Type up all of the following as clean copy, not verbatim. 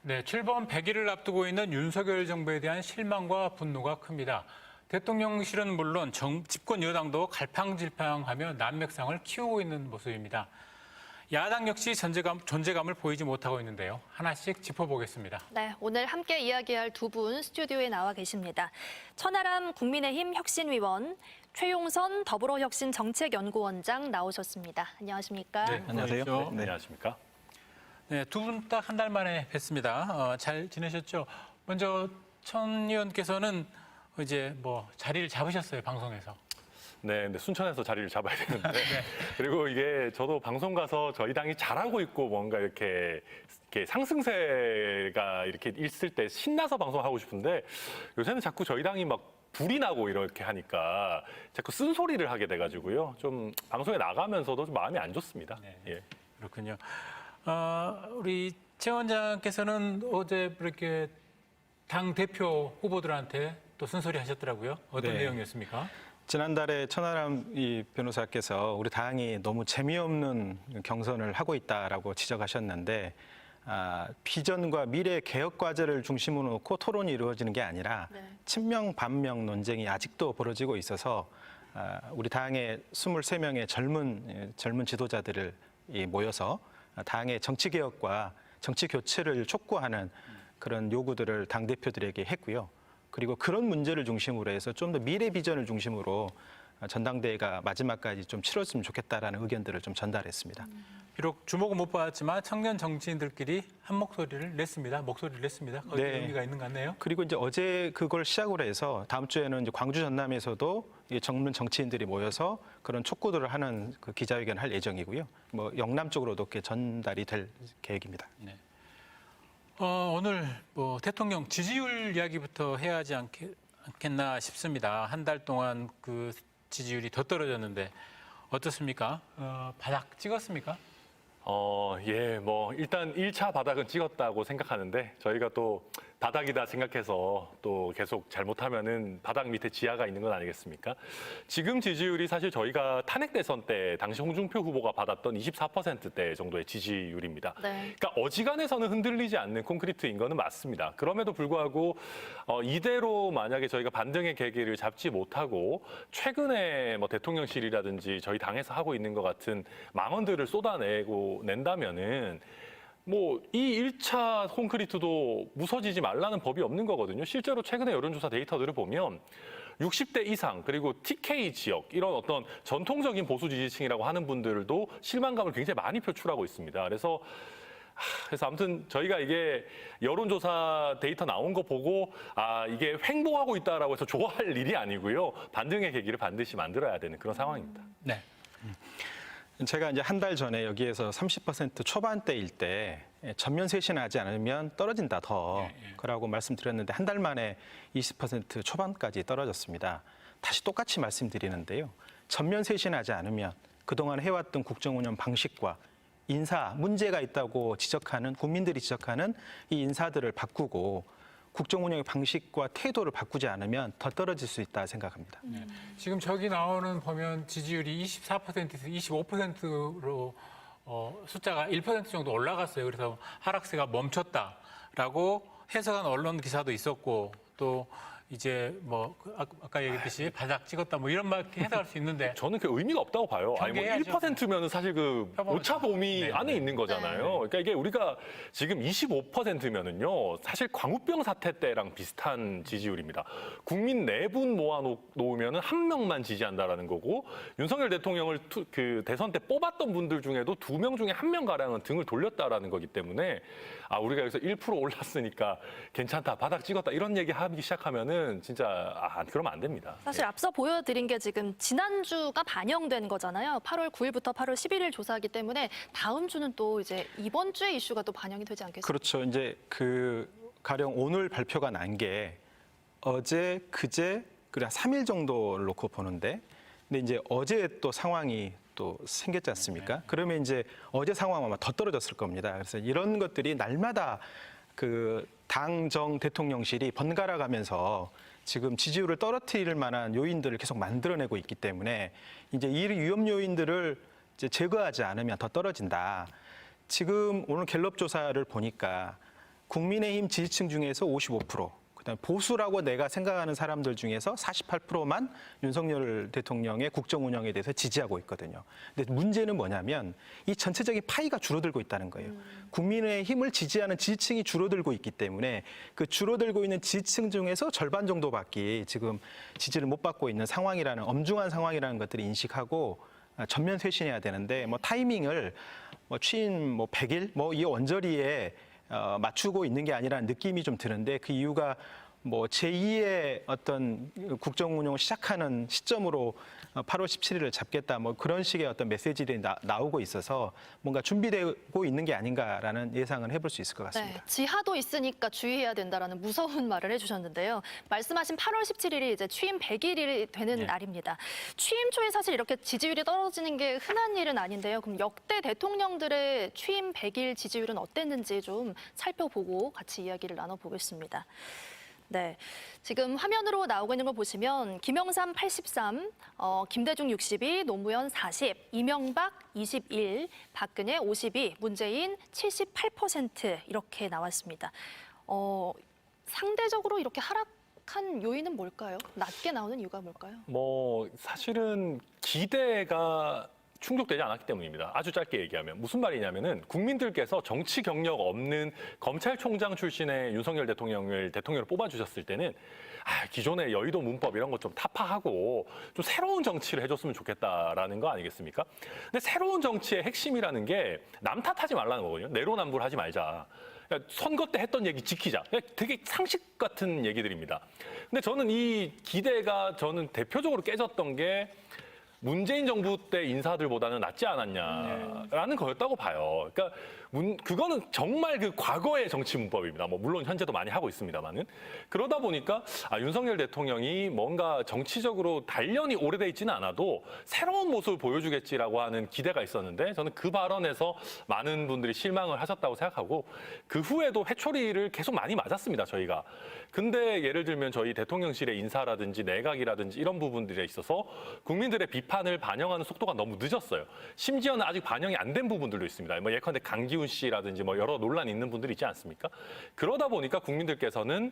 네, 출범 100일을 앞두고 있는 윤석열 정부에 대한 실망과 분노가 큽니다. 대통령실은 물론 집권 여당도 갈팡질팡하며 난맥상을 키우고 있는 모습입니다. 야당 역시 존재감을 보이지 못하고 있는데요. 하나씩 짚어보겠습니다. 네, 오늘 함께 이야기할 두 분 스튜디오에 나와 계십니다. 천하람 국민의힘 혁신위원, 최용선 더불어혁신 정책연구원장 나오셨습니다. 안녕하십니까? 네, 안녕하세요. 네. 안녕하십니까? 네, 두 분 딱 한 달 만에 뵀습니다. 잘 지내셨죠? 먼저 천 의원께서는 이제 뭐 자리를 잡으셨어요, 방송에서. 네, 근데 순천에서 자리를 잡아야 되는데 그리고 이게 저도 방송 가서 저희 당이 잘하고 있고 뭔가 이렇게 상승세가 이렇게 있을 때 신나서 방송하고 싶은데 요새는 자꾸 저희 당이 막 불이 나고 이렇게 하니까 자꾸 쓴소리를 하게 돼가지고요. 좀 방송에 나가면서도 좀 마음이 안 좋습니다. 네, 예. 그렇군요. 우리 최 원장께서는 어제 이렇게 당 대표 후보들한테 또 쓴소리 하셨더라고요. 어떤 네. 내용이었습니까? 지난달에 천하람 변호사께서 우리 당이 너무 재미없는 경선을 하고 있다라고 지적하셨는데 비전과 미래 개혁 과제를 중심으로 놓고 토론이 이루어지는 게 아니라 친명 반명 논쟁이 아직도 벌어지고 있어서 우리 당의 23명의 젊은 지도자들을 모여서 당의 정치 개혁과 정치 교체를 촉구하는 그런 요구들을 당 대표들에게 했고요. 그리고 그런 문제를 중심으로 해서 좀 더 미래 비전을 중심으로 전당대회가 마지막까지 좀 치렀으면 좋겠다라는 의견들을 좀 전달했습니다. 비록 주목은 못 받았지만 청년 정치인들끼리 한 목소리를 냈습니다. 거기에 네. 의미가 있는 것 같네요. 그리고 이제 어제 그걸 시작으로 해서 다음 주에는 이제 광주 전남에서도 젊은 정치인들이 모여서 그런 촉구들을 하는 그 기자회견을 할 예정이고요. 뭐 영남 쪽으로도 이렇게 전달이 될 계획입니다. 네. 오늘 뭐 대통령 지지율 이야기부터 해야 하지 않겠나 싶습니다. 한 달 동안 그 지지율이 더 떨어졌는데 어떻습니까? 바닥 찍었습니까? 예, 뭐 일단 1차 바닥은 찍었다고 생각하는데 저희가 또 바닥이다 생각해서 또 계속 잘못하면은 바닥 밑에 지하가 있는 건 아니겠습니까? 지금 지지율이 사실 저희가 탄핵 대선 때 당시 홍준표 후보가 받았던 24%대 정도의 지지율입니다. 네. 그러니까 어지간해서는 흔들리지 않는 콘크리트인 거는 맞습니다. 그럼에도 불구하고 이대로 만약에 저희가 반등의 계기를 잡지 못하고 최근에 뭐 대통령실이라든지 저희 당에서 하고 있는 것 같은 망언들을 쏟아내고 낸다면은 뭐 이 1차 콘크리트도 무서지지 말라는 법이 없는 거거든요. 실제로 최근에 여론조사 데이터들을 보면 60대 이상 그리고 TK 지역 이런 어떤 전통적인 보수 지지층이라고 하는 분들도 실망감을 굉장히 많이 표출하고 있습니다. 그래서 아무튼 저희가 이게 여론조사 데이터 나온 거 보고 이게 횡보하고 있다라고 해서 좋아할 일이 아니고요. 반등의 계기를 반드시 만들어야 되는 그런 상황입니다. 네. 제가 이제 한 달 전에 여기에서 30% 초반대일 때 전면 쇄신하지 않으면 떨어진다 더 그러고 말씀드렸는데 한 달 만에 20% 초반까지 떨어졌습니다. 다시 똑같이 말씀드리는데요. 전면 쇄신하지 않으면 그동안 해왔던 국정운영 방식과 인사 문제가 있다고 지적하는 국민들이 지적하는 이 인사들을 바꾸고 국정운영의 방식과 태도를 바꾸지 않으면 더 떨어질 수 있다 생각합니다. 지금 저기 나오는 보면 지지율이 24%에서 25%로 숫자가 1% 정도 올라갔어요. 그래서 하락세가 멈췄다라고 해석한 언론 기사도 있었고 또 이제 뭐 아까 얘기했듯이 바닥 찍었다 뭐 이런 말 해석할 수 있는데 저는 그 의미가 없다고 봐요. 아니 뭐 경계해야죠. 1%면은 사실 그 오차 범위 네, 안에 네. 있는 거잖아요. 그러니까 이게 우리가 지금 25%면은요. 사실 광우병 사태 때랑 비슷한 지지율입니다. 국민 4분 모아 놓으면은 한 명만 지지한다라는 거고 윤석열 대통령을 그 대선 때 뽑았던 분들 중에도 2명 중에 1명 가량은 등을 돌렸다라는 거기 때문에 우리가 여기서 1% 올랐으니까 괜찮다. 바닥 찍었다. 이런 얘기 하기 시작하면은 진짜 그러면 안 됩니다. 사실 앞서 보여드린 게 지금 지난주가 반영된 거잖아요. 8월 9일부터 8월 11일 조사이기 때문에 다음 주는 또 이제 이번 주의 이슈가 또 반영이 되지 않겠습니까? 그렇죠. 이제 가령 오늘 발표가 난 게 어제, 그제, 그래 3일 정도를 놓고 보는데, 근데 이제 어제 또 상황이 또 생겼지 않습니까? 그러면 이제 어제 상황 아마 더 떨어졌을 겁니다. 그래서 이런 것들이 날마다 당정 대통령실이 번갈아 가면서 지금 지지율을 떨어뜨릴 만한 요인들을 계속 만들어내고 있기 때문에 이제 이 위험 요인들을 이제 제거하지 않으면 더 떨어진다. 지금 오늘 갤럽 조사를 보니까 국민의힘 지지층 중에서 55%, 그다음에 보수라고 내가 생각하는 사람들 중에서 48%만 윤석열 대통령의 국정 운영에 대해서 지지하고 있거든요. 근데 문제는 뭐냐면 이 전체적인 파이가 줄어들고 있다는 거예요. 국민의힘을 지지하는 지지층이 줄어들고 있기 때문에 그 줄어들고 있는 지지층 중에서 절반 정도밖에 지금 지지를 못 받고 있는 상황이라는, 엄중한 상황이라는 것들을 인식하고 전면 쇄신해야 되는데, 뭐 타이밍을 뭐 취임 뭐 100일 뭐 이 언저리에 맞추고 있는 게 아니라는 느낌이 좀 드는데, 그 이유가 뭐 제2의 어떤 국정 운영을 시작하는 시점으로 8월 17일을 잡겠다, 뭐 그런 식의 어떤 메시지들이 나오고 있어서 뭔가 준비되고 있는 게 아닌가라는 예상을 해볼 수 있을 것 같습니다. 네, 지하도 있으니까 주의해야 된다라는 무서운 말을 해주셨는데요. 말씀하신 8월 17일이 이제 취임 100일이 되는 날입니다. 취임 초에 사실 이렇게 지지율이 떨어지는 게 흔한 일은 아닌데요. 그럼 역대 대통령들의 취임 100일 지지율은 어땠는지 좀 살펴보고 같이 이야기를 나눠보겠습니다. 네, 지금 화면으로 나오고 있는 걸 보시면 김영삼 83, 김대중 62, 노무현 40, 이명박 21, 박근혜 52, 문재인 78% 이렇게 나왔습니다. 상대적으로 이렇게 하락한 요인은 뭘까요? 낮게 나오는 이유가 뭘까요? 뭐 사실은 기대가 충족되지 않았기 때문입니다. 아주 짧게 얘기하면 무슨 말이냐면은 국민들께서 정치 경력 없는 검찰총장 출신의 윤석열 대통령을 대통령으로 뽑아주셨을 때는 기존의 여의도 문법 이런 것 좀 타파하고 좀 새로운 정치를 해줬으면 좋겠다라는 거 아니겠습니까? 근데 새로운 정치의 핵심이라는 게 남 탓하지 말라는 거거든요. 내로남불하지 말자. 선거 때 했던 얘기 지키자. 되게 상식 같은 얘기들입니다. 근데 저는 이 기대가 저는 대표적으로 깨졌던 게 문재인 정부 때 인사들보다는 낫지 않았냐라는 거였다고 봐요. 그러니까 그거는 정말 그 과거의 정치 문법입니다. 뭐 물론 현재도 많이 하고 있습니다만은 그러다 보니까 윤석열 대통령이 뭔가 정치적으로 단련이 오래돼 있지는 않아도 새로운 모습을 보여주겠지라고 하는 기대가 있었는데 저는 그 발언에서 많은 분들이 실망을 하셨다고 생각하고 그 후에도 회초리를 계속 많이 맞았습니다. 저희가. 근데 예를 들면 저희 대통령실의 인사라든지 내각이라든지 이런 부분들에 있어서 국민들의 비판을 반영하는 속도가 너무 늦었어요. 심지어는 아직 반영이 안 된 부분들도 있습니다. 뭐 예컨대 강기훈 씨라든지 뭐 여러 논란이 있는 분들이 있지 않습니까? 그러다 보니까 국민들께서는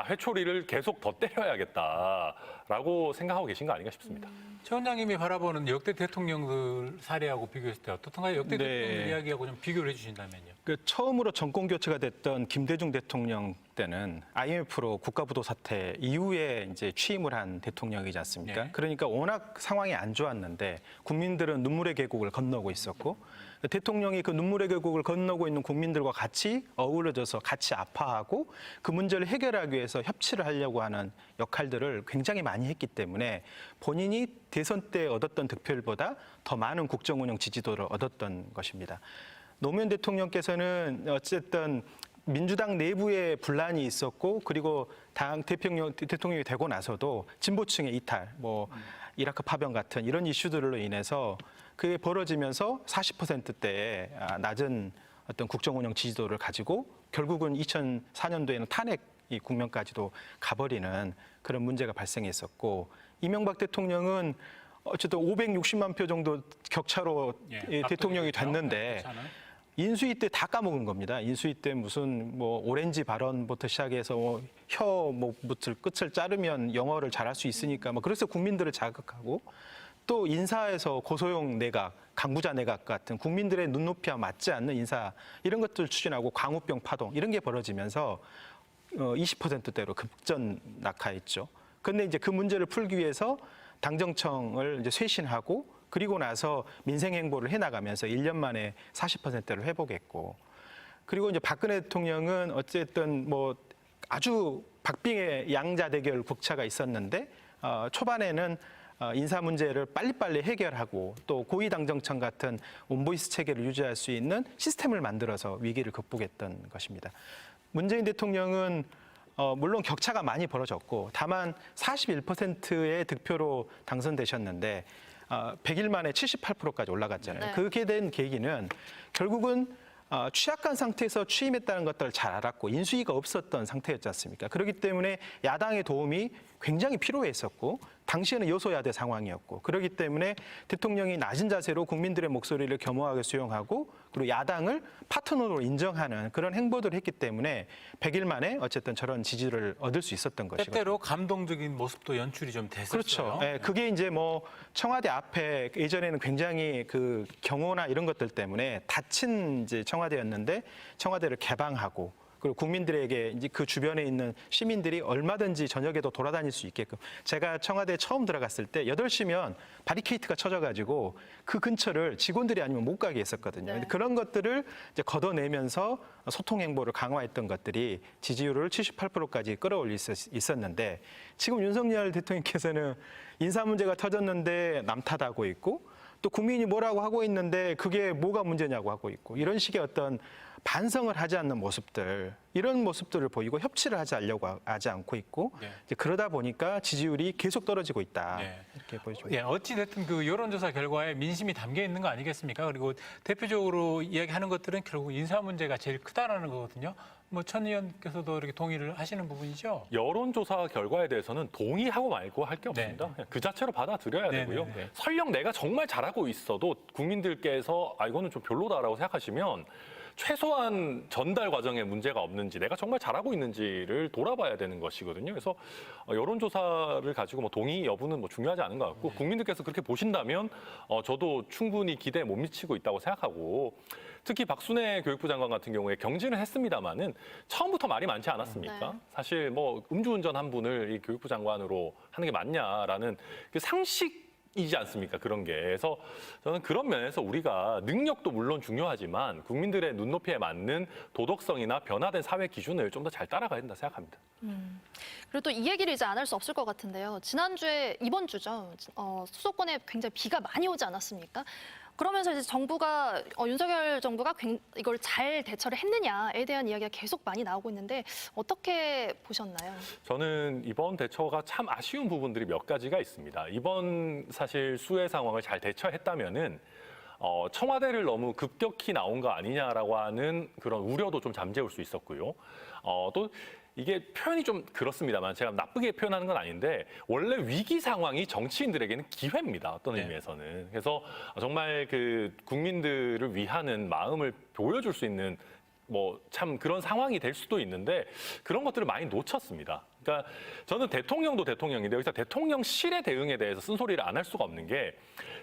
회초리를 계속 더 때려야겠다라고 생각하고 계신 거 아닌가 싶습니다. 최 원장님이 바라보는 역대 대통령들 사례하고 비교했을 때 어떻던가요? 역대 네. 대통령들 이야기하고 좀 비교를 해주신다면요. 그 처음으로 정권 교체가 됐던 김대중 대통령 때는 IMF로 국가부도 사태 이후에 이제 취임을 한 대통령이지 않습니까? 네. 그러니까 워낙 상황이 안 좋았는데 국민들은 눈물의 계곡을 건너고 있었고 대통령이 그 눈물의 계곡을 건너고 있는 국민들과 같이 어우러져서 같이 아파하고 그 문제를 해결하기 위해서 협치를 하려고 하는 역할들을 굉장히 많이 했기 때문에 본인이 대선 때 얻었던 득표율보다 더 많은 국정 운영 지지도를 얻었던 것입니다. 노무현 대통령께서는 어쨌든 민주당 내부에 분란이 있었고 그리고 당 대통령이 되고 나서도 진보층의 이탈, 뭐 이라크 파병 같은 이런 이슈들로 인해서 그게 벌어지면서 40%대의 낮은 어떤 국정 운영 지지도를 가지고 결국은 2004년도에는 탄핵 이 국면까지도 가버리는 그런 문제가 발생했었고 이명박 대통령은 어쨌든 560만 표 정도 격차로 대통령이 됐는데 인수위 때 다 까먹은 겁니다. 인수위 때 무슨 뭐 오렌지 발언부터 시작해서 혀 끝을 자르면 영어를 잘할 수 있으니까 뭐 그래서 국민들을 자극하고 또 인사에서 고소용 내각, 강부자 내각 같은 국민들의 눈높이와 맞지 않는 인사 이런 것들 추진하고 광우병 파동 이런 게 벌어지면서 20%대로 급전 낙하했죠. 그런데 이제 그 문제를 풀기 위해서 당정청을 이제 쇄신하고 그리고 나서 민생 행보를 해나가면서 1년 만에 40%를 회복했고 그리고 이제 박근혜 대통령은 어쨌든 뭐 아주 박빙의 양자 대결 국차가 있었는데 초반에는 인사 문제를 빨리빨리 해결하고 또 고위당정청 같은 온보이스 체계를 유지할 수 있는 시스템을 만들어서 위기를 극복했던 것입니다. 문재인 대통령은 물론 격차가 많이 벌어졌고 다만 41%의 득표로 당선되셨는데 100일 만에 78%까지 올라갔잖아요. 네. 그렇게 된 계기는 결국은 취약한 상태에서 취임했다는 것들을 잘 알았고 인수위가 없었던 상태였지 않습니까? 그렇기 때문에 야당의 도움이 굉장히 필요했었고 당시에는 여소야대 상황이었고 그렇기 때문에 대통령이 낮은 자세로 국민들의 목소리를 겸허하게 수용하고 그리고 야당을 파트너로 인정하는 그런 행보들을 했기 때문에 100일 만에 어쨌든 저런 지지를 얻을 수 있었던 것이고 때때로 감동적인 모습도 연출이 좀 됐었어요. 그렇죠. 예, 그게 이제 뭐 청와대 앞에 예전에는 굉장히 그 경호나 이런 것들 때문에 닫힌 이제 청와대였는데 청와대를 개방하고 그리고 국민들에게 이제 그 주변에 있는 시민들이 얼마든지 저녁에도 돌아다닐 수 있게끔 제가 청와대에 처음 들어갔을 때 8시면 바리케이트가 쳐져가지고 그 근처를 직원들이 아니면 못 가게 했었거든요. 네. 근데 그런 것들을 이제 걷어내면서 소통 행보를 강화했던 것들이 지지율을 78%까지 끌어올릴 수 있었는데 지금 윤석열 대통령께서는 인사 문제가 터졌는데 남 탓하고 있고 또 국민이 뭐라고 하고 있는데 그게 뭐가 문제냐고 하고 있고 이런 식의 어떤 반성을 하지 않는 모습들 이런 모습들을 보이고 협치를 하지 않고 있고 네. 이제 그러다 보니까 지지율이 계속 떨어지고 있다 네. 이렇게 보여집니다. 예, 어찌 됐든 그 여론조사 결과에 민심이 담겨 있는 거 아니겠습니까? 그리고 대표적으로 이야기하는 것들은 결국 인사 문제가 제일 크다라는 거거든요. 뭐 천 의원께서도 이렇게 동의를 하시는 부분이죠. 여론조사 결과에 대해서는 동의하고 말고 할 게 없습니다. 그냥 그 자체로 받아들여야 네, 되고요. 네, 네. 설령 내가 정말 잘하고 있어도 국민들께서 이거는 좀 별로다라고 생각하시면 최소한 전달 과정에 문제가 없는지 내가 정말 잘하고 있는지를 돌아봐야 되는 것이거든요. 그래서 여론조사를 가지고 뭐 동의 여부는 뭐 중요하지 않은 것 같고 국민들께서 그렇게 보신다면 저도 충분히 기대에 못 미치고 있다고 생각하고 특히 박순애 교육부 장관 같은 경우에 경질은 했습니다마는 처음부터 말이 많지 않았습니까? 네. 사실 뭐 음주운전 한 분을 이 교육부 장관으로 하는 게 맞냐라는 그 상식이지 않습니까? 그런 게. 그래서 저는 그런 면에서 우리가 능력도 물론 중요하지만 국민들의 눈높이에 맞는 도덕성이나 변화된 사회 기준을 좀 더 잘 따라가야 된다 생각합니다. 그리고 또 이 얘기를 이제 안 할 수 없을 것 같은데요. 지난주에 이번 주죠. 수도권에 굉장히 비가 많이 오지 않았습니까? 그러면서 이제 정부가 윤석열 정부가 이걸 잘 대처를 했느냐에 대한 이야기가 계속 많이 나오고 있는데 어떻게 보셨나요? 저는 이번 대처가 참 아쉬운 부분들이 몇 가지가 있습니다. 이번 사실 수해 상황을 잘 대처했다면은 청와대를 너무 급격히 나온 거 아니냐라고 하는 그런 우려도 좀 잠재울 수 있었고요. 또 이게 표현이 좀 그렇습니다만 제가 나쁘게 표현하는 건 아닌데 원래 위기 상황이 정치인들에게는 기회입니다. 어떤 네. 의미에서는. 그래서 정말 그 국민들을 위하는 마음을 보여줄 수 있는 뭐 참 그런 상황이 될 수도 있는데 그런 것들을 많이 놓쳤습니다. 그러니까 저는 대통령도 대통령인데 여기서 대통령실의 대응에 대해서 쓴소리를 안 할 수가 없는 게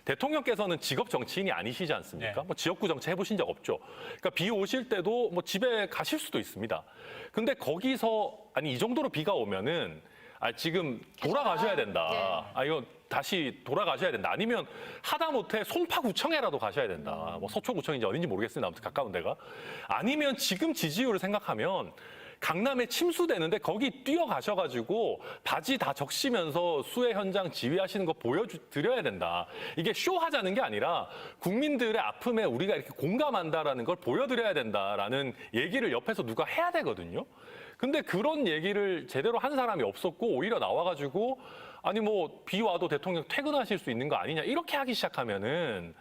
대통령께서는 직업 정치인이 아니시지 않습니까? 네. 뭐 지역구 정치 해보신 적 없죠. 그러니까 비 오실 때도 뭐 집에 가실 수도 있습니다. 근데 거기서 아니 이 정도로 비가 오면은 지금 돌아가셔야 된다. 네. 이거 다시 돌아가셔야 된다. 아니면 하다못해 송파구청에라도 가셔야 된다. 뭐 서초구청인지 어딘지 모르겠습니다. 아무튼 가까운 데가. 아니면 지금 지지율을 생각하면 강남에 침수되는데 거기 뛰어가셔가지고 바지 다 적시면서 수해 현장 지휘하시는 거 보여드려야 된다. 이게 쇼하자는 게 아니라 국민들의 아픔에 우리가 이렇게 공감한다라는 걸 보여드려야 된다라는 얘기를 옆에서 누가 해야 되거든요. 근데 그런 얘기를 제대로 한 사람이 없었고 오히려 나와가지고 아니 뭐 비 와도 대통령 퇴근하실 수 있는 거 아니냐 이렇게 하기 시작하면은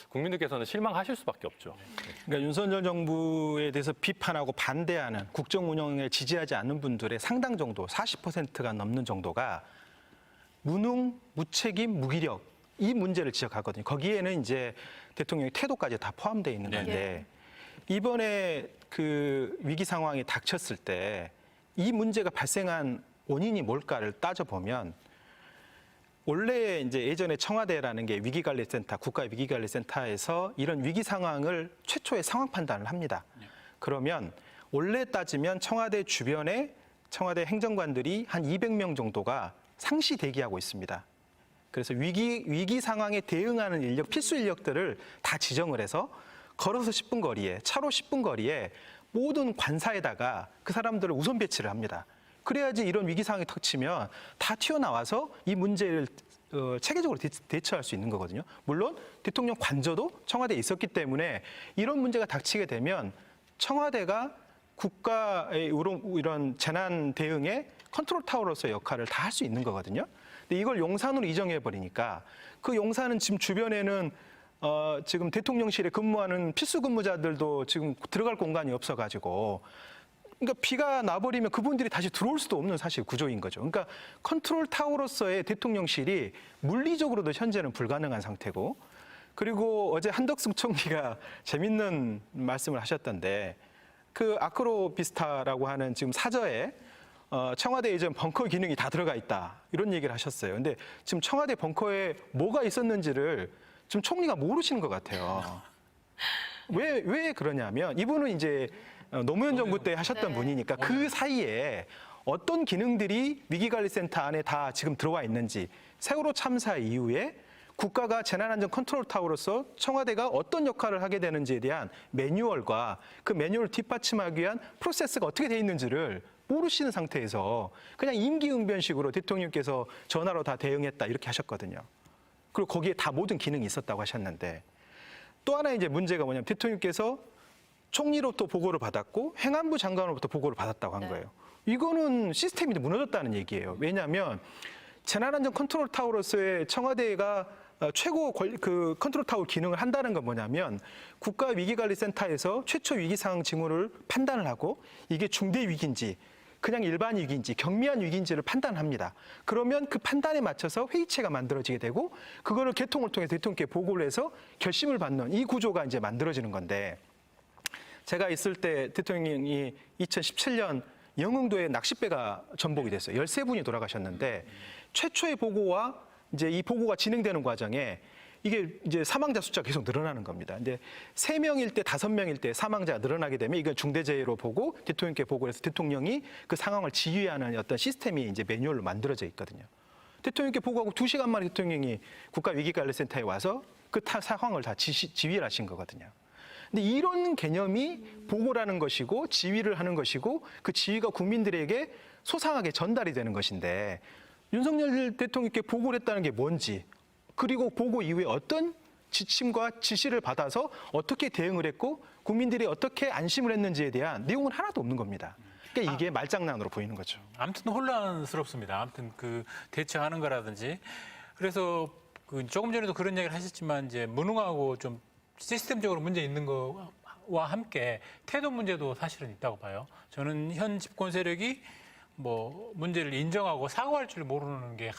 국민들께서는 실망하실 수밖에 없죠. 그러니까 윤석열 정부에 대해서 비판하고 반대하는 국정 운영에 지지하지 않는 분들의 상당 정도, 40%가 넘는 정도가 무능, 무책임, 무기력 이 문제를 지적하거든요. 거기에는 이제 대통령의 태도까지 다 포함되어 있는 건데 이번에 그 위기 상황이 닥쳤을 때 이 문제가 발생한 원인이 뭘까를 따져보면 원래 이제 예전에 청와대라는 게 위기관리센터, 국가 위기관리센터에서 이런 위기 상황을 최초의 상황 판단을 합니다. 그러면 원래 따지면 청와대 주변에 청와대 행정관들이 한 200명 정도가 상시 대기하고 있습니다. 그래서 위기 상황에 대응하는 인력, 필수 인력들을 다 지정을 해서 걸어서 10분 거리에, 차로 10분 거리에 모든 관사에다가 그 사람들을 우선 배치를 합니다. 그래야지 이런 위기 상황이 닥치면 다 튀어나와서 이 문제를 체계적으로 대처할 수 있는 거거든요. 물론 대통령 관저도 청와대에 있었기 때문에 이런 문제가 닥치게 되면 청와대가 국가의 이런 재난 대응의 컨트롤 타워로서의 역할을 다 할 수 있는 거거든요. 근데 이걸 용산으로 이정해 버리니까 그 용산은 지금 주변에는 지금 대통령실에 근무하는 필수 근무자들도 지금 들어갈 공간이 없어가지고 그러니까 비가 나버리면 그분들이 다시 들어올 수도 없는 사실 구조인 거죠. 그러니까 컨트롤 타워로서의 대통령실이 물리적으로도 현재는 불가능한 상태고, 그리고 어제 한덕수 총리가 재밌는 말씀을 하셨던데, 그 아크로비스타라고 하는 지금 사저에 청와대 예전 벙커 기능이 다 들어가 있다, 이런 얘기를 하셨어요. 근데 지금 청와대 벙커에 뭐가 있었는지를 지금 총리가 모르시는 것 같아요. 왜 그러냐면 이분은 이제 노무현 정부 때 하셨던 네. 분이니까 그 사이에 어떤 기능들이 위기관리센터 안에 다 지금 들어와 있는지, 세월호 참사 이후에 국가가 재난안전 컨트롤 타워로서 청와대가 어떤 역할을 하게 되는지에 대한 매뉴얼과 그 매뉴얼을 뒷받침하기 위한 프로세스가 어떻게 돼 있는지를 모르시는 상태에서 그냥 임기응변식으로 대통령께서 전화로 다 대응했다, 이렇게 하셨거든요. 그리고 거기에 다 모든 기능이 있었다고 하셨는데, 또 하나 이제 문제가 뭐냐면 대통령께서 총리로부터 보고를 받았고 행안부 장관으로부터 보고를 받았다고 한 거예요. 이거는 시스템이 무너졌다는 얘기예요. 왜냐하면 재난안전 컨트롤 타워로서의 청와대가 최고 그 컨트롤 타워 기능을 한다는 건 뭐냐면 국가위기관리센터에서 최초 위기상황 징후를 판단을 하고 이게 중대 위기인지 그냥 일반 위기인지 경미한 위기인지를 판단합니다. 그러면 그 판단에 맞춰서 회의체가 만들어지게 되고 그거를 개통을 통해 대통령께 보고를 해서 결심을 받는 이 구조가 이제 만들어지는 건데, 제가 있을 때 대통령이 2017년 영흥도에 낚싯배가 전복이 됐어요. 13분이 돌아가셨는데 최초의 보고와 이제 이 보고가 진행되는 과정에 이게 이제 사망자 숫자가 계속 늘어나는 겁니다. 근데 3명일 때 5명일 때 사망자가 늘어나게 되면 이건 중대재해로 보고 대통령께 보고를 해서 대통령이 그 상황을 지휘하는 어떤 시스템이 이제 매뉴얼로 만들어져 있거든요. 대통령께 보고하고 2시간 만에 대통령이 국가위기관리센터에 와서 그 상황을 다 지휘를 하신 거거든요. 근데 이런 개념이 보고라는 것이고 지휘를 하는 것이고 그 지휘가 국민들에게 소상하게 전달이 되는 것인데, 윤석열 대통령께 보고를 했다는 게 뭔지, 그리고 보고 이후에 어떤 지침과 지시를 받아서 어떻게 대응을 했고 국민들이 어떻게 안심을 했는지에 대한 내용은 하나도 없는 겁니다. 그러니까 이게 말장난으로 보이는 거죠. 아무튼 혼란스럽습니다. 아무튼 그 대처하는 거라든지. 그래서 그 조금 전에도 그런 얘기를 하셨지만 이제 무능하고 좀 시스템적으로 문제 있는 거와 함께 태도 문제도 사실은 있다고 봐요. 저는 현 집권 세력이 뭐 문제를 인정하고 사과할 줄 모르는 게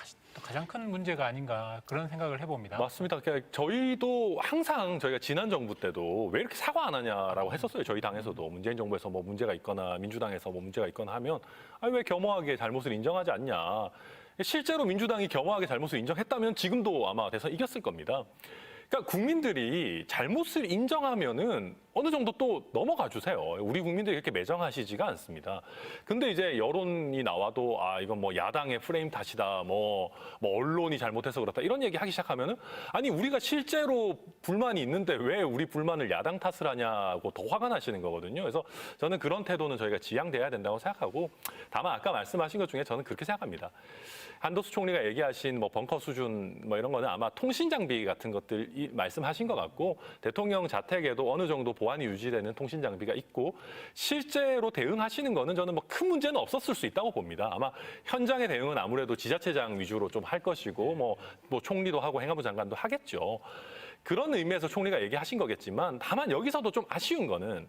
가장 큰 문제가 아닌가, 그런 생각을 해봅니다. 맞습니다. 그러니까 저희도 항상 저희가 지난 정부 때도 왜 이렇게 사과 안 하냐라고 했었어요. 저희 당에서도 문재인 정부에서 뭐 문제가 있거나 민주당에서 뭐 문제가 있거나 하면 아니 왜 겸허하게 잘못을 인정하지 않냐. 실제로 민주당이 겸허하게 잘못을 인정했다면 지금도 아마 대선 이겼을 겁니다. 그러니까 국민들이 잘못을 인정하면은 어느 정도 또 넘어가 주세요. 우리 국민들이 그렇게 매정하시지가 않습니다. 근데 이제 여론이 나와도 이건 뭐 야당의 프레임 탓이다, 뭐 언론이 잘못해서 그렇다, 이런 얘기 하기 시작하면은 아니 우리가 실제로 불만이 있는데 왜 우리 불만을 야당 탓을 하냐고 더 화가 나시는 거거든요. 그래서 저는 그런 태도는 저희가 지양돼야 된다고 생각하고, 다만 아까 말씀하신 것 중에 저는 그렇게 생각합니다. 한덕수 총리가 얘기하신 뭐 벙커 수준 뭐 이런 거는 아마 통신 장비 같은 것들 말씀하신 것 같고, 대통령 자택에도 어느 정도 보안이 유지되는 통신 장비가 있고 실제로 대응하시는 거는 저는 뭐 큰 문제는 없었을 수 있다고 봅니다. 아마 현장의 대응은 아무래도 지자체장 위주로 좀 할 것이고 뭐 총리도 하고 행안부 장관도 하겠죠. 그런 의미에서 총리가 얘기하신 거겠지만, 다만 여기서도 좀 아쉬운 거는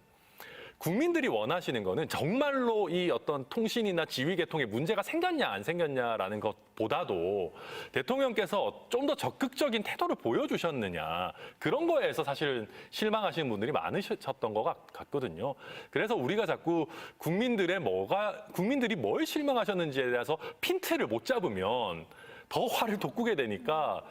국민들이 원하시는 거는 정말로 이 어떤 통신이나 지휘 계통에 문제가 생겼냐 안 생겼냐라는 것보다도 대통령께서 좀 더 적극적인 태도를 보여주셨느냐, 그런 거에서 사실 실망하시는 분들이 많으셨던 것 같거든요. 그래서 우리가 자꾸 국민들이 뭘 실망하셨는지에 대해서 핀트를 못 잡으면 더 화를 돋구게 되니까,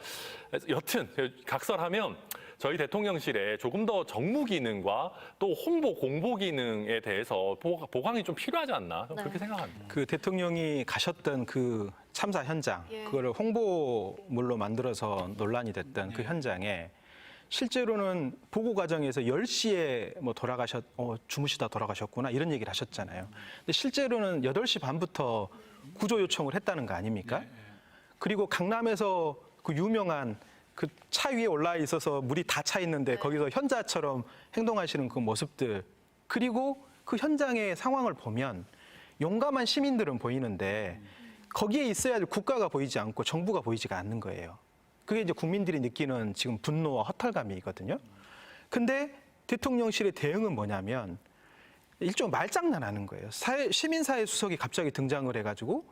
여튼 각설하면 저희 대통령실에 조금 더 정무 기능과 또 홍보 공보 기능에 대해서 보강이 좀 필요하지 않나, 그렇게 생각합니다. 그 대통령이 가셨던 그 참사 현장, 그거를 홍보물로 만들어서 논란이 됐던 그 현장에 실제로는 보고 과정에서 10시에 뭐 주무시다 돌아가셨구나, 이런 얘기를 하셨잖아요. 근데 실제로는 8시 반부터 구조 요청을 했다는 거 아닙니까? 그리고 강남에서 그 유명한 그 차 위에 올라 있어서 물이 다 차 있는데 거기서 현자처럼 행동하시는 그 모습들, 그리고 그 현장의 상황을 보면 용감한 시민들은 보이는데 거기에 있어야 할 국가가 보이지 않고 정부가 보이지가 않는 거예요. 그게 이제 국민들이 느끼는 지금 분노와 허탈감이거든요. 근데 대통령실의 대응은 뭐냐면 일종 말장난하는 거예요. 시민사회 수석이 갑자기 등장을 해가지고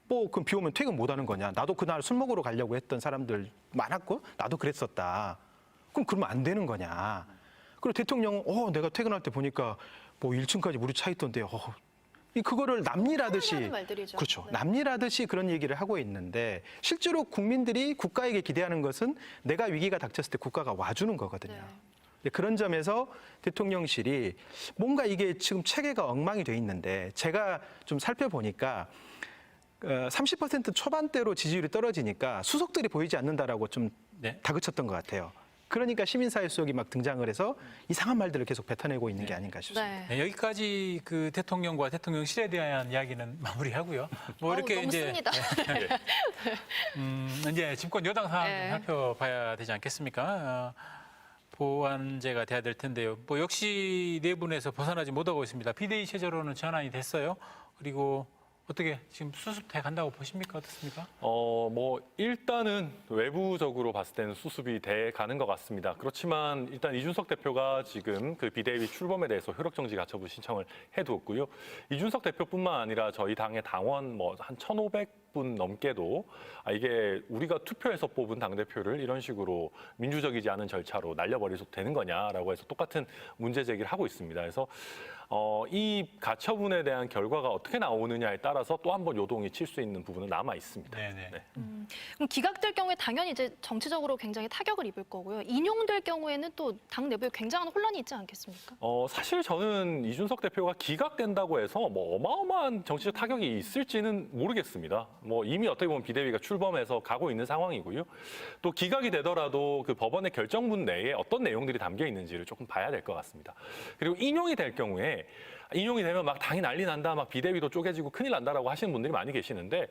그럼 비 오면 퇴근 못 하는 거냐. 나도 그날 술 먹으러 가려고 했던 사람들 많았고 나도 그랬었다. 그러면 안 되는 거냐. 그리고 대통령은 내가 퇴근할 때 보니까 1층까지 물이 차 있던데 그거를 남일하듯이 하는 말들이죠. 그렇죠. 네. 남일하듯이 그런 얘기를 하고 있는데 실제로 국민들이 국가에게 기대하는 것은 내가 위기가 닥쳤을 때 국가가 와주는 거거든요. 네. 그런 점에서 대통령실이 뭔가 이게 지금 체계가 엉망이 돼 있는데 제가 좀 살펴보니까 30% 초반대로 지지율이 떨어지니까 수석들이 보이지 않는다라고 좀 네. 다그쳤던 것 같아요. 그러니까 시민사회 수석이 막 등장을 해서 이상한 말들을 계속 뱉어내고 있는 게 아닌가 싶습니다. 네. 네, 여기까지 그 대통령과 대통령실에 대한 이야기는 마무리하고요. 뭐 이렇게 너무 이제 씁니다. 이제 집권 여당 상황 좀 네. 살펴봐야 되지 않겠습니까? 보완제가 돼야 될 텐데요. 뭐 역시 내분에서 벗어나지 못하고 있습니다. 비대위 체제로는 전환이 됐어요. 그리고 어떻게 지금 수습돼 간다고 보십니까? 어떻습니까? 일단은 외부적으로 봤을 때는 수습이 돼 가는 것 같습니다. 그렇지만 일단 이준석 대표가 지금 그 비대위 출범에 대해서 효력정지 가처분 신청을 해두었고요. 이준석 대표뿐만 아니라 저희 당의 당원 한 1,500분 넘게도 이게 우리가 투표해서 뽑은 당대표를 이런 식으로 민주적이지 않은 절차로 날려버려도 되는 거냐라고 해서 똑같은 문제 제기를 하고 있습니다. 그래서 이 가처분에 대한 결과가 어떻게 나오느냐에 따라서 또 한 번 요동이 칠 수 있는 부분은 남아 있습니다. 네네. 네. 그럼 기각될 경우에 당연히 이제 정치적으로 굉장히 타격을 입을 거고요. 인용될 경우에는 또 당 내부에 굉장한 혼란이 있지 않겠습니까? 사실 저는 이준석 대표가 기각된다고 해서 어마어마한 정치적 타격이 있을지는 모르겠습니다. 이미 어떻게 보면 비대위가 출범해서 가고 있는 상황이고요. 또 기각이 되더라도 그 법원의 결정문 내에 어떤 내용들이 담겨 있는지를 조금 봐야 될 것 같습니다. 그리고 인용이 될 경우에 인용이 되면 막 당이 난리 난다, 막 비대위도 쪼개지고 큰일 난다라고 하시는 분들이 많이 계시는데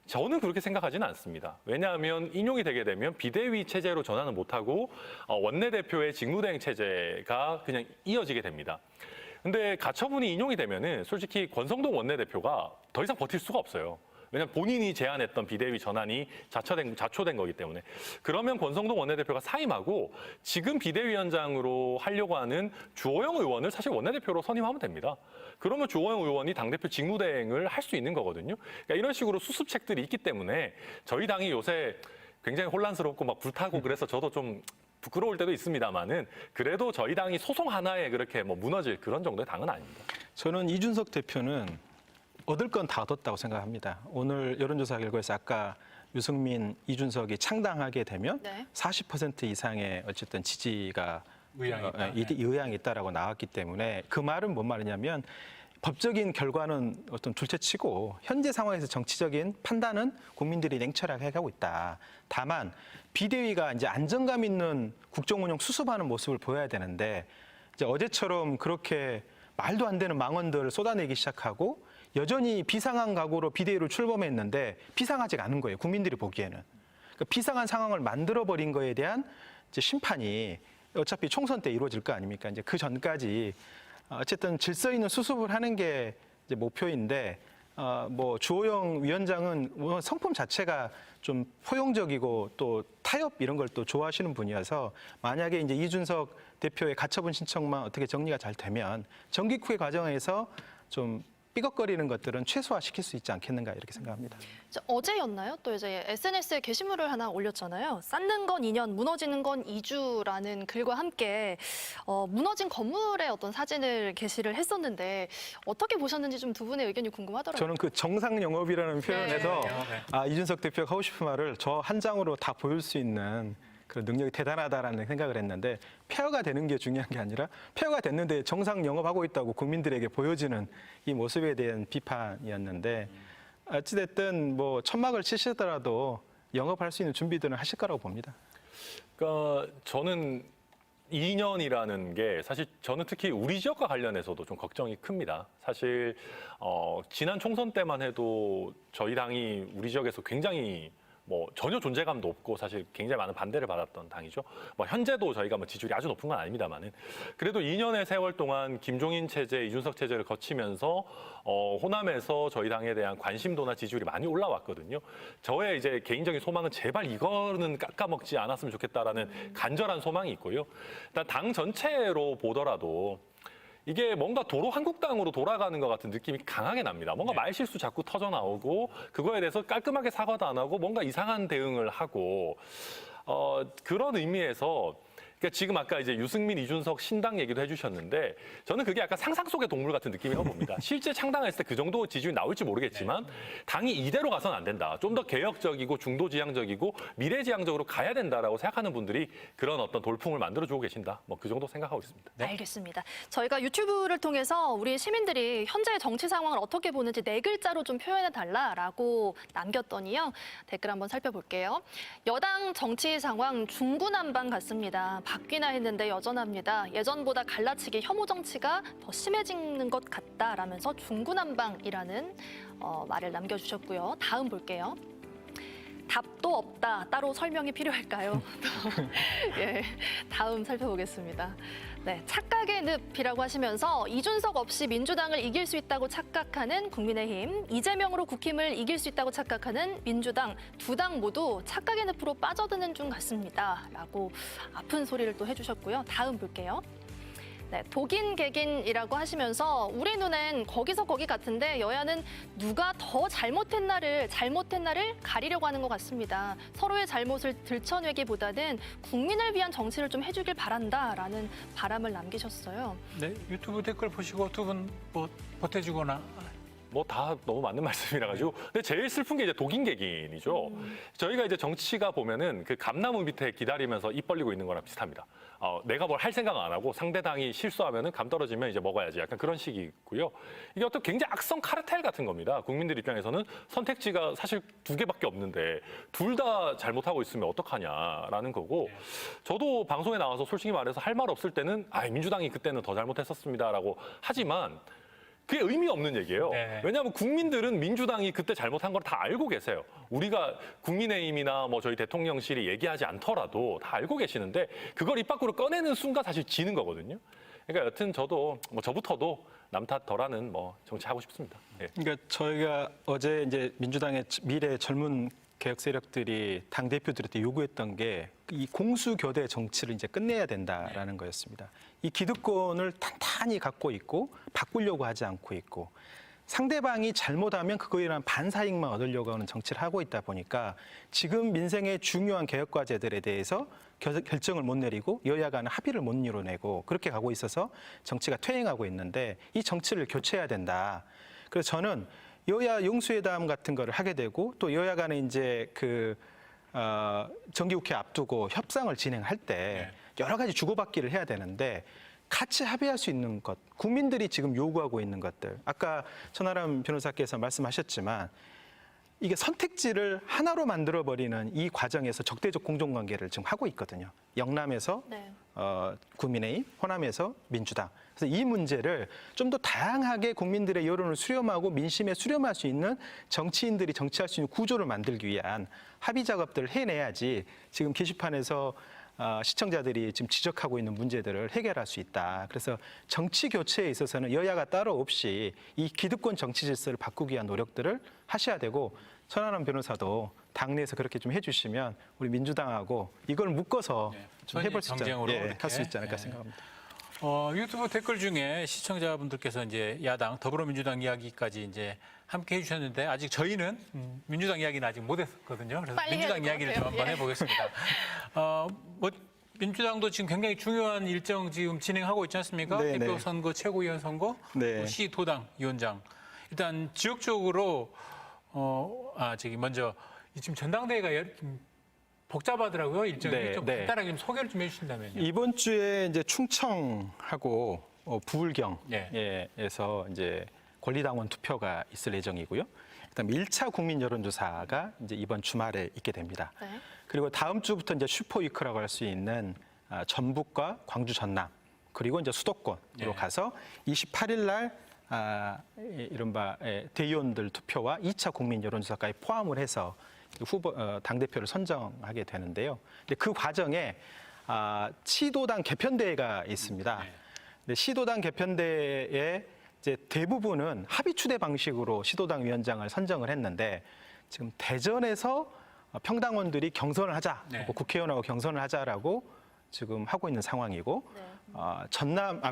저는 그렇게 생각하지는 않습니다. 왜냐하면 인용이 되게 되면 비대위 체제로 전환을 못하고 원내대표의 직무대행 체제가 그냥 이어지게 됩니다. 근데 가처분이 인용이 되면은 솔직히 권성동 원내대표가 더 이상 버틸 수가 없어요. 왜냐하면 본인이 제안했던 비대위 전환이 자초된 거기 때문에. 그러면 권성동 원내대표가 사임하고 지금 비대위원장으로 하려고 하는 주호영 의원을 사실 원내대표로 선임하면 됩니다. 그러면 주호영 의원이 당대표 직무대행을 할 수 있는 거거든요. 그러니까 이런 식으로 수습책들이 있기 때문에 저희 당이 요새 굉장히 혼란스럽고 막 불타고 그래서 저도 좀 부끄러울 때도 있습니다만은 그래도 저희 당이 소송 하나에 그렇게 무너질 그런 정도의 당은 아닙니다. 저는 이준석 대표는 얻을 건 다 얻었다고 생각합니다. 오늘 여론조사 결과에서 아까 유승민, 이준석이 창당하게 되면 네. 40% 이상의 어쨌든 지지가 의향이 있다. 의향이 있다라고 나왔기 때문에 그 말은 뭔 말이냐면 법적인 결과는 어떤 둘째치고 현재 상황에서 정치적인 판단은 국민들이 냉철하게 해가고 있다. 다만 비대위가 이제 안정감 있는 국정운영 수습하는 모습을 보여야 되는데 이제 어제처럼 그렇게 말도 안 되는 망언들을 쏟아내기 시작하고 여전히 비상한 각오로 비대위로 출범했는데 비상하지가 않은 거예요. 국민들이 보기에는. 그러니까 비상한 상황을 만들어버린 거에 대한 이제 심판이 어차피 총선 때 이루어질 거 아닙니까? 이제 그 전까지 어쨌든 질서 있는 수습을 하는 게 이제 목표인데 주호영 위원장은 성품 자체가 좀 포용적이고 또 타협 이런 걸 또 좋아하시는 분이어서 만약에 이제 이준석 대표의 가처분 신청만 어떻게 정리가 잘 되면 정기 후의 과정에서 좀 삐걱거리는 것들은 최소화시킬 수 있지 않겠는가 이렇게 생각합니다. 어제였나요? 또 이제 SNS에 게시물을 하나 올렸잖아요. 쌓는 건 2년, 무너지는 건 2주라는 글과 함께 무너진 건물의 어떤 사진을 게시를 했었는데 어떻게 보셨는지 좀 두 분의 의견이 궁금하더라고요. 저는 그 정상 영업이라는 표현에서 네. 이준석 대표가 하고 싶은 말을 저 한 장으로 다 보일 수 있는 그런 능력이 대단하다라는 생각을 했는데 폐허가 되는 게 중요한 게 아니라 폐허가 됐는데 정상 영업하고 있다고 국민들에게 보여지는 이 모습에 대한 비판이었는데 어찌됐든 천막을 치시더라도 영업할 수 있는 준비들은 하실 거라고 봅니다. 그러니까 저는 2년이라는 게 사실 저는 특히 우리 지역과 관련해서도 좀 걱정이 큽니다. 사실 지난 총선 때만 해도 저희 당이 우리 지역에서 굉장히 전혀 존재감도 없고 사실 굉장히 많은 반대를 받았던 당이죠. 현재도 저희가 지지율이 아주 높은 건 아닙니다만은 그래도 2년의 세월 동안 김종인 체제, 이준석 체제를 거치면서 호남에서 저희 당에 대한 관심도나 지지율이 많이 올라왔거든요. 저의 이제 개인적인 소망은 제발 이거는 깎아먹지 않았으면 좋겠다라는 간절한 소망이 있고요. 일단 당 전체로 보더라도 이게 뭔가 도로 한국당으로 돌아가는 것 같은 느낌이 강하게 납니다. 뭔가 네. 말실수 자꾸 터져 나오고 그거에 대해서 깔끔하게 사과도 안 하고 뭔가 이상한 대응을 하고 그런 의미에서 그러니까 지금 아까 이제 유승민, 이준석 신당 얘기도 해주셨는데 저는 그게 약간 상상 속의 동물 같은 느낌이라고 봅니다. 실제 창당했을 때 그 정도 지지율이 나올지 모르겠지만 당이 이대로 가서는 안 된다. 좀 더 개혁적이고 중도지향적이고 미래지향적으로 가야 된다라고 생각하는 분들이 그런 어떤 돌풍을 만들어주고 계신다. 뭐 그 정도 생각하고 있습니다. 네. 알겠습니다. 저희가 유튜브를 통해서 우리 시민들이 현재 정치 상황을 어떻게 보는지 4글자로 좀 표현해 달라라고 남겼더니요. 댓글 한번 살펴볼게요. 여당 정치 상황 중구난방 같습니다. 바뀌나 했는데 여전합니다. 예전보다 갈라치기 혐오 정치가 더 심해지는 것 같다라면서 중구난방이라는 말을 남겨주셨고요. 다음 볼게요. 답도 없다. 따로 설명이 필요할까요? 예, 다음 살펴보겠습니다. 네, 착각의 늪이라고 하시면서 이준석 없이 민주당을 이길 수 있다고 착각하는 국민의힘, 이재명으로 국힘을 이길 수 있다고 착각하는 민주당, 두 당 모두 착각의 늪으로 빠져드는 중 같습니다. 라고 아픈 소리를 또 해주셨고요. 다음 볼게요. 네, 독인 객인이라고 하시면서 우리 눈엔 거기서 거기 같은데 여야는 누가 더 잘못했나를 가리려고 하는 것 같습니다. 서로의 잘못을 들춰내기보다는 국민을 위한 정치를 좀 해주길 바란다라는 바람을 남기셨어요. 네, 유튜브 댓글 보시고 두 분 뭐 보태주거나 뭐 다 너무 맞는 말씀이라 가지고. 근데 제일 슬픈 게 이제 독인객인이죠. 저희가 이제 정치가 보면은 그 감나무 밑에 기다리면서 입 벌리고 있는 거랑 비슷합니다. 내가 뭘 할 생각 안 하고 상대당이 실수하면은 감 떨어지면 이제 먹어야지. 약간 그런 식이고요. 이게 어떤 굉장히 악성 카르텔 같은 겁니다. 국민들 입장에서는 선택지가 사실 2개밖에 없는데 둘 다 잘못하고 있으면 어떡하냐라는 거고. 저도 방송에 나와서 솔직히 말해서 할 말 없을 때는 민주당이 그때는 더 잘못했었습니다라고 하지만 그게 의미 없는 얘기예요. 네. 왜냐하면 국민들은 민주당이 그때 잘못한 걸 다 알고 계세요. 우리가 국민의힘이나 뭐 저희 대통령실이 얘기하지 않더라도 다 알고 계시는데 그걸 입 밖으로 꺼내는 순간 사실 지는 거거든요. 그러니까 여튼 저도 뭐 저부터도 남 탓 덜하는 뭐 정치하고 싶습니다. 예. 그러니까 저희가 어제 이제 민주당의 미래 젊은 개혁 세력들이 당 대표들한테 요구했던 게 이 공수교대 정치를 이제 끝내야 된다라는 거였습니다. 이 기득권을 탄탄히 갖고 있고 바꾸려고 하지 않고 있고 상대방이 잘못하면 그거에 대한 반사익만 얻으려고 하는 정치를 하고 있다 보니까 지금 민생의 중요한 개혁 과제들에 대해서 결정을 못 내리고 여야 간의 합의를 못 이뤄내고 그렇게 가고 있어서 정치가 퇴행하고 있는데 이 정치를 교체해야 된다. 그래서 저는 여야 용수회담 같은 거를 하게 되고 또 여야 간에 이제 정기국회 앞두고 협상을 진행할 때 여러 가지 주고받기를 해야 되는데 같이 합의할 수 있는 것, 국민들이 지금 요구하고 있는 것들. 아까 천하람 변호사께서 말씀하셨지만 이게 선택지를 하나로 만들어버리는 이 과정에서 적대적 공존관계를 지금 하고 있거든요. 영남에서 네. 국민의힘, 호남에서 민주당. 그래서 이 문제를 좀 더 다양하게 국민들의 여론을 수렴하고 민심에 수렴할 수 있는 정치인들이 정치할 수 있는 구조를 만들기 위한 합의 작업들을 해내야지 지금 게시판에서 시청자들이 지금 지적하고 있는 문제들을 해결할 수 있다. 그래서 정치 교체에 있어서는 여야가 따로 없이 이 기득권 정치 질서를 바꾸기 위한 노력들을 하셔야 되고 천하람 변호사도 당내에서 그렇게 좀 해주시면 우리 민주당하고 이걸 묶어서 좀 해볼 수 있지 정쟁으로 이렇게. 할 수 있지 않을까 네. 생각합니다. 유튜브 댓글 중에 시청자분들께서 이제 야당 더불어민주당 이야기까지 이제 함께 해주셨는데 아직 저희는 민주당 이야기는 아직 못했거든요. 그래서 빨리 해야 민주당 될것 이야기를 좀 같아요. 한번 예. 해보겠습니다. 뭐 민주당도 지금 굉장히 중요한 일정 지금 진행하고 있지 않습니까? 네, 대표 네. 선거, 최고위원 선거, 네. 또 시도당 위원장. 일단 지역적으로 먼저 지금 전당대회가 좀 복잡하더라고요. 일정이 네, 좀 네. 간단하게 좀 소개를 좀 해주신다면요. 이번 주에 이제 충청하고 네. 부울경에서 이제 권리당원 투표가 있을 예정이고요. 그다음에 1차 국민 여론조사가 이제 이번 주말에 있게 됩니다. 네. 그리고 다음 주부터 이제 슈퍼위크라고 할 수 있는 전북과 광주, 전남 그리고 이제 수도권으로 네. 가서 28일 날 이른바 대의원들 투표와 2차 국민 여론조사까지 포함을 해서 후보 당대표를 선정하게 되는데요. 근데 그 과정에 시도당 개편대회가 있습니다. 네. 근데 시도당 개편대회에 이제 대부분은 합의 추대 방식으로 시도당 위원장을 선정을 했는데 지금 대전에서 평당원들이 경선을 하자, 네. 국회의원하고 경선을 하자라고 지금 하고 있는 상황이고 네.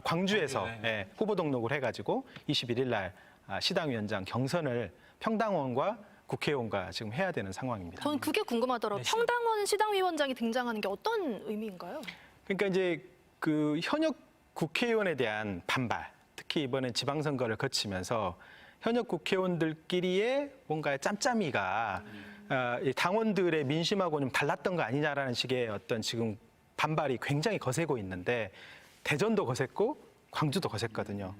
광주에서 광주, 네. 예, 후보 등록을 해가지고 21일 날 시당위원장 경선을 평당원과 국회의원과 지금 해야 되는 상황입니다. 저는 그게 궁금하더라고요. 네, 평당원 시당위원장이 등장하는 게 어떤 의미인가요? 그러니까 이제 그 현역 국회의원에 대한 반발, 특히 이번에 지방선거를 거치면서 현역 국회의원들끼리의 뭔가 짬짬이가 이 당원들의 민심하고 좀 달랐던 거 아니냐라는 식의 어떤 지금 반발이 굉장히 거세고 있는데 대전도 거셌고 광주도 거셌거든요.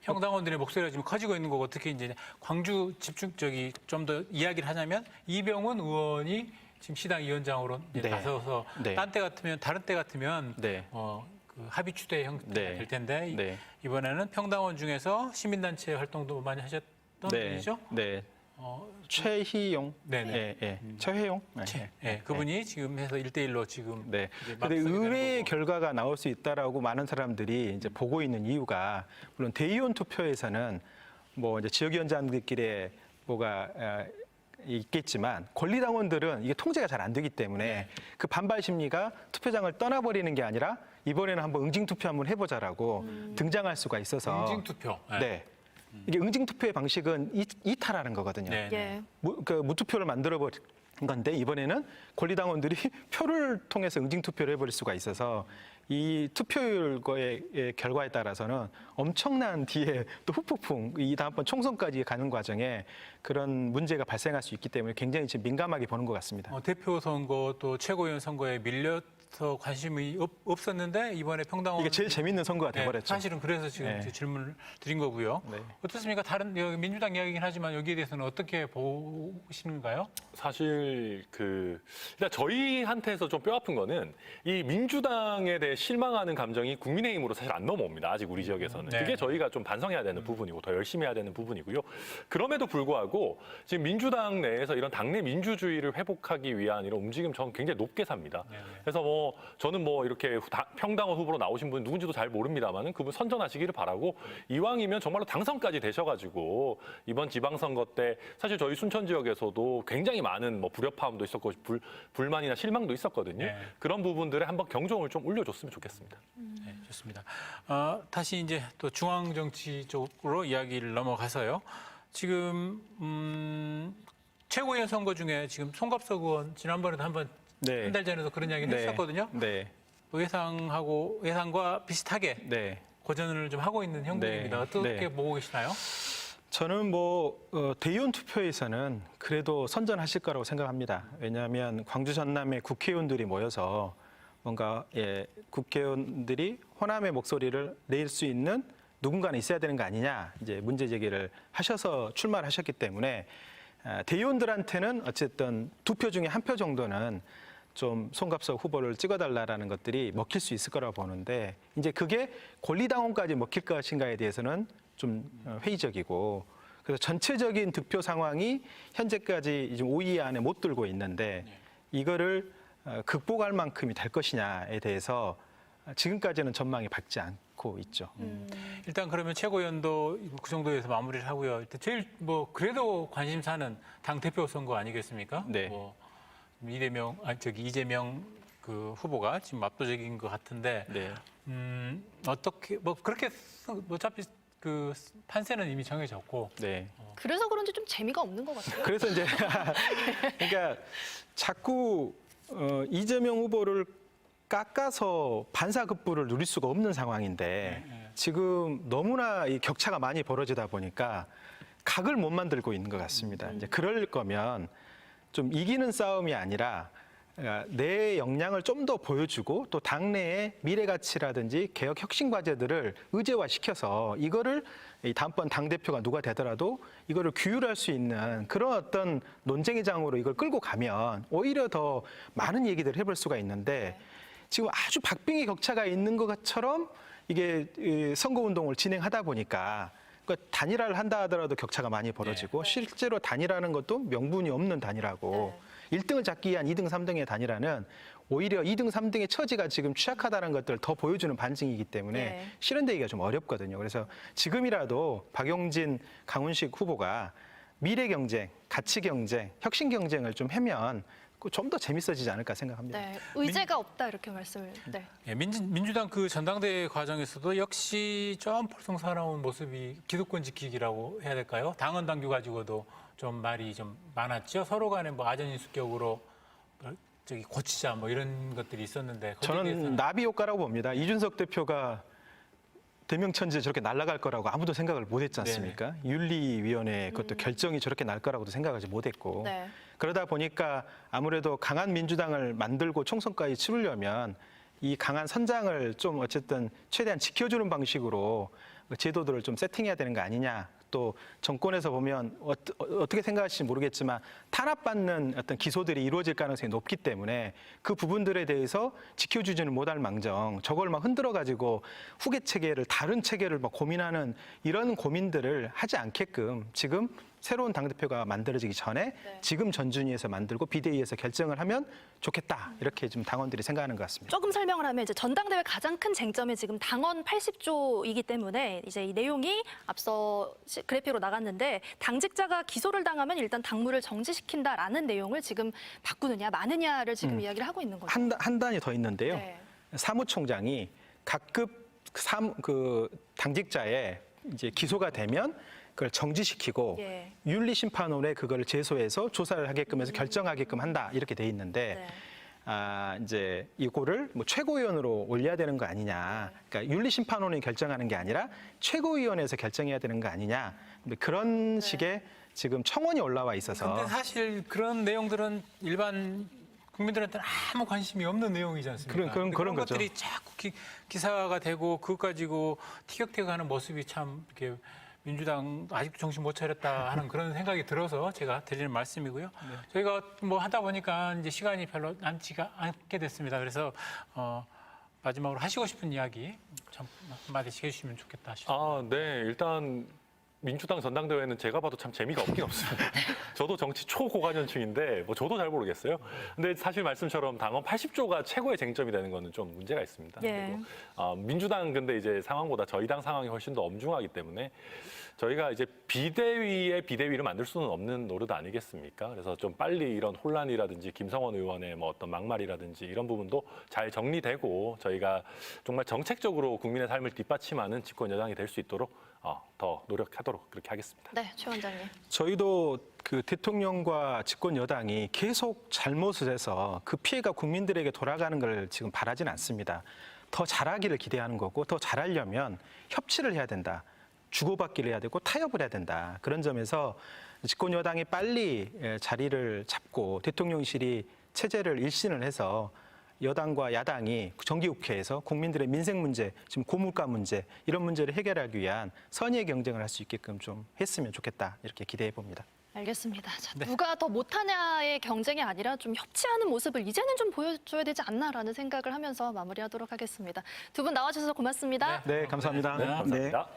평당원들의 목소리가 지금 커지고 있는 거고 특히 이제 광주 집중적이 좀 더 이야기를 하자면 이병훈 의원이 지금 시당위원장으로 이제 네. 나서서 네. 다른 때 같으면 네. 그 합의 추대 형태가 네. 될 텐데 네. 이번에는 평당원 중에서 시민단체 활동도 많이 하셨던 분이죠. 네. 어, 최희용. 네네. 예, 예. 최혜용. 예, 그분이 지금 해서 1대1로 지금 네. 이제 막 근데 서게 되는 의외의 거고. 결과가 나올 수 있다라고 많은 사람들이 이제 보고 있는 이유가 물론 대의원 투표에서는 뭐 이제 지역위원장들끼리 뭐가 있겠지만 권리당원들은 이게 통제가 잘 안 되기 때문에 그 반발 심리가 투표장을 떠나버리는 게 아니라 이번에는 한번 응징투표 한번 해보자라고 등장할 수가 있어서 응징투표. 네. 이게 응징투표의 방식은 이탈하는 거거든요. 네. 예. 무투표를 만들어버린 건데 이번에는 권리당원들이 표를 통해서 응징투표를 해버릴 수가 있어서 이 투표율의 결과에 따라서는 엄청난 뒤에 또 후폭풍, 이 다음번 총선까지 가는 과정에 그런 문제가 발생할 수 있기 때문에 굉장히 지금 민감하게 보는 것 같습니다. 대표 선거 또 최고위원 선거에 밀려서 관심이 없었는데 이번에 평당원 이게 제일 재밌는 선거가 네, 돼버렸죠. 사실은 그래서 지금 네. 이제 질문을 드린 거고요. 네. 어떻습니까? 다른 여기 민주당 이야기긴 하지만 여기에 대해서는 어떻게 보시는가요? 사실 일단 저희한테서 좀 뼈아픈 거는 이 민주당에 대해 실망하는 감정이 국민의힘으로 사실 안 넘어옵니다. 아직 우리 지역에서는. 네. 그게 저희가 좀 반성해야 되는 부분이고 더 열심히 해야 되는 부분이고요. 그럼에도 불구하고 지금 민주당 내에서 이런 당내 민주주의를 회복하기 위한 이런 움직임 저는 굉장히 높게 삽니다. 네. 그래서 저는 이렇게 평당원 후보로 나오신 분 누군지도 잘 모릅니다만은 그분 선전하시기를 바라고 이왕이면 정말로 당선까지 되셔가지고 이번 지방선거 때 사실 저희 순천 지역에서도 굉장히 많은 불협화음도 있었고 불만이나 실망도 있었거든요. 네. 그런 부분들에 한번 경종을 좀 울려줬으면 좋겠습니다. 네, 좋습니다. 다시 이제 또 중앙 정치 쪽으로 이야기를 넘어가서요. 지금 최고위원 선거 중에 지금 송갑석 의원 지난번에도 한번 네. 한 달 전에도 그런 이야기를 네. 했었거든요. 네. 예상과 비슷하게 네. 고전을 좀 하고 있는 형국입니다. 네. 어떻게 네. 보고 계시나요? 저는 대의원 투표에서는 그래도 선전하실 거라고 생각합니다. 왜냐하면 광주 전남의 국회의원들이 모여서 뭔가 국회의원들이 호남의 목소리를 낼 수 있는 누군가는 있어야 되는 거 아니냐 이제 문제 제기를 하셔서 출마를 하셨기 때문에 대의원들한테는 어쨌든 2표 중에 1표 정도는 좀 송갑석 후보를 찍어달라라는 것들이 먹힐 수 있을 거라고 보는데 이제 그게 권리당원까지 먹힐 것인가에 대해서는 좀 회의적이고 그래서 전체적인 득표 상황이 현재까지 이제 5위 안에 못 들고 있는데 이거를 극복할 만큼이 될 것이냐에 대해서 지금까지는 전망이 밝지 않고 있죠. 일단 그러면 최고위원도 그 정도에서 마무리를 하고요. 일단 제일 그래도 관심사는 당 대표 선거 아니겠습니까? 네. 이재명 그 후보가 지금 압도적인 것 같은데 네. 어떻게 그렇게 어차피 그 판세는 이미 정해졌고 네. 그래서 그런지 좀 재미가 없는 것 같아요. 그래서 이제 그러니까 자꾸 이재명 후보를 깎아서 반사급부를 누릴 수가 없는 상황인데 지금 너무나 이 격차가 많이 벌어지다 보니까 각을 못 만들고 있는 것 같습니다. 이제 그럴 거면 좀 이기는 싸움이 아니라 내 역량을 좀 더 보여주고 또 당내의 미래 가치라든지 개혁 혁신 과제들을 의제화시켜서 이거를 이 다음번 당 대표가 누가 되더라도 이거를 규율할 수 있는 그런 어떤 논쟁의장으로 이걸 끌고 가면 오히려 더 많은 얘기들을 해볼 수가 있는데 지금 아주 박빙의 격차가 있는 것처럼 이게 선거운동을 진행하다 보니까 그러니까 단일화를 한다 하더라도 격차가 많이 벌어지고 실제로 단일화하는 것도 명분이 없는 단일화고 1등을 잡기 위한 2등, 3등의 단일화는 오히려 2등, 3등의 처지가 지금 취약하다는 것들을 더 보여주는 반증이기 때문에 실현되기가 좀 어렵거든요. 그래서 지금이라도 박용진, 강훈식 후보가 미래 경쟁, 가치 경쟁, 혁신 경쟁을 좀 하면 좀 더 재밌어지지 않을까 생각합니다. 네, 의제가 없다 이렇게 말씀을. 네. 예, 민주당 그 전당대회 과정에서도 역시 좀 폴성사나운 모습이 기득권 지키기라고 해야 될까요? 당헌 당규 가지고도 좀 말이 좀 많았죠. 서로 간에 뭐 아전인수격으로 저기 고치자 뭐 이런 것들이 있었는데 거기에 저는 대해서는 나비 효과라고 봅니다. 이준석 대표가 대명천지에 저렇게 날아갈 거라고 아무도 생각을 못했지 않습니까? 윤리위원회 그것도 결정이 저렇게 날 거라고도 생각하지 못했고 네. 그러다 보니까 아무래도 강한 민주당을 만들고 총선까지 치르려면 이 강한 선장을 좀 어쨌든 최대한 지켜주는 방식으로 제도들을 좀 세팅해야 되는 거 아니냐. 또 정권에서 보면 어떻게 생각하실지 모르겠지만 탄압받는 어떤 기소들이 이루어질 가능성이 높기 때문에 그 부분들에 대해서 지켜주지는 못할 망정 저걸 막 흔들어 가지고 후계 체계를 다른 체계를 막 고민하는 이런 고민들을 하지 않게끔 지금 새로운 당대표가 만들어지기 전에 지금 전준위에서 만들고 비대위에서 결정을 하면 좋겠다 이렇게 좀 당원들이 생각하는 것 같습니다. 조금 설명을 하면 이제 전당대회 가장 큰 쟁점이 지금 당원 80조이기 때문에 이제 이 내용이 앞서 그래픽으로 나갔는데 당직자가 기소를 당하면 일단 당무를 정지시킨다라는 내용을 지금 바꾸느냐 마느냐를 지금 이야기를 하고 있는 거죠. 한 단이 더 있는데요. 네. 사무총장이 각급 당직자의 이제 기소가 되면 그걸 정지시키고 예. 윤리심판원에 그걸 제소해서 조사를 하게끔 해서 결정하게끔 한다 이렇게 돼 있는데 네. 이제 이거를 뭐 최고위원으로 올려야 되는 거 아니냐. 그러니까 윤리심판원이 결정하는 게 아니라 최고위원회에서 결정해야 되는 거 아니냐. 근데 그런 식의 지금 청원이 올라와 있어서 근데 사실 그런 내용들은 일반 국민들한테는 아무 관심이 없는 내용이지 않습니까? 그런 그런 거죠. 것들이 자꾸 기사화가 되고 그것 가지고 티격태격하는 모습이 참 이렇게 민주당 아직도 정신 못 차렸다 하는 그런 생각이 들어서 제가 드리는 말씀이고요. 저희가 뭐 하다 보니까 이제 시간이 별로 남지가 않게 됐습니다. 그래서 마지막으로 하시고 싶은 이야기 좀 한마디씩 해주시면 좋겠다 싶습니다. 네. 일단 민주당 전당대회는 제가 봐도 참 재미가 없긴 없습니다. 저도 정치 초고관여층인데 뭐 저도 잘 모르겠어요. 근데 사실 말씀처럼 당원 80조가 최고의 쟁점이 되는 거는 좀 문제가 있습니다. 예. 그리고 민주당 근데 이제 상황보다 저희 당 상황이 훨씬 더 엄중하기 때문에 저희가 이제 비대위의 비대위를 만들 수는 없는 노릇 아니겠습니까? 그래서 좀 빨리 이런 혼란이라든지 김성원 의원의 뭐 어떤 막말이라든지 이런 부분도 잘 정리되고 저희가 정말 정책적으로 국민의 삶을 뒷받침하는 집권 여당이 될 수 있도록 더 노력하도록 그렇게 하겠습니다. 네, 최 원장님. 저희도 그 대통령과 집권 여당이 계속 잘못을 해서 그 피해가 국민들에게 돌아가는 걸 지금 바라지는 않습니다. 더 잘하기를 기대하는 거고 더 잘하려면 협치를 해야 된다. 주고받기를 해야 되고 타협을 해야 된다. 그런 점에서 집권 여당이 빨리 자리를 잡고 대통령실이 체제를 일신을 해서 여당과 야당이 정기국회에서 국민들의 민생 문제, 지금 고물가 문제 이런 문제를 해결하기 위한 선의의 경쟁을 할 수 있게끔 좀 했으면 좋겠다 이렇게 기대해 봅니다. 알겠습니다. 자, 누가 더 못하냐의 경쟁이 아니라 좀 협치하는 모습을 이제는 좀 보여줘야 되지 않나라는 생각을 하면서 마무리하도록 하겠습니다. 두 분 나와주셔서 고맙습니다. 네, 감사합니다. 감사합니다.